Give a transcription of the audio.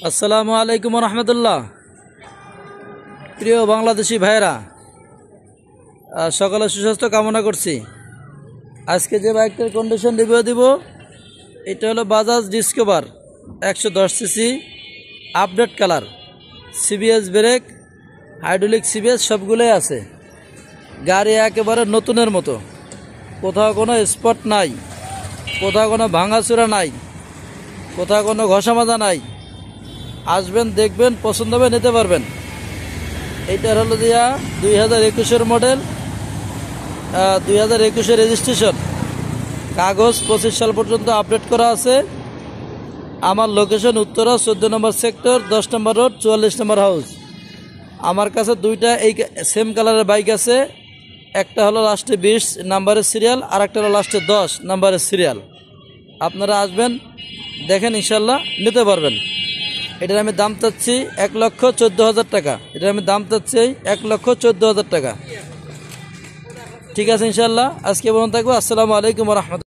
আসসালামু আলাইকুম রহমতুল্লাহ। প্রিয় বাংলাদেশি ভাইরা, সকালে সুস্বাস্থ্য কামনা করছি। আজকে যে বাইকটার কন্ডিশন রিভিউ দিব, এটা হলো Bajaj discover 110 CC, update colour, CBS brake, hydraulic CBS সবগুলোই আছে। গাড়ি একেবারে নতুনের মতো, কোথাও কোনো স্পট নাই, কোথাও কোনো ভাঙাচুরা নাই, কোথাও কোনো ঘষা মাজা নাই। আসবেন, দেখবেন, পছন্দ হবে নিতে পারবেন। এইটার হলো দিয়া 2021-এর মডেল, 2021-এর রেজিস্ট্রেশন, কাগজ 25 সাল পর্যন্ত আপডেট করা আছে। আমার লোকেশন উত্তরা 14 নম্বর সেক্টর, 10 নম্বর রোড, 44 নম্বর হাউস। আমার কাছে দুইটা এই সেম কালারের বাইক আছে, একটা হলো লাস্টে 20 নাম্বারের সিরিয়াল, আর একটা হলো লাস্টে 10 নাম্বারের সিরিয়াল। আপনারা আসবেন, দেখেন, ইনশাল্লাহ নিতে পারবেন। এটার আমি দাম চাচ্ছি 1,14,000 টাকা। এটার আমি দাম চাচ্ছি 1,14,000 টাকা। ঠিক আছে, ইনশাল্লাহ আজকে বলুন থাকবো। আসসালামু আলাইকুম রহমতুল্লাহ।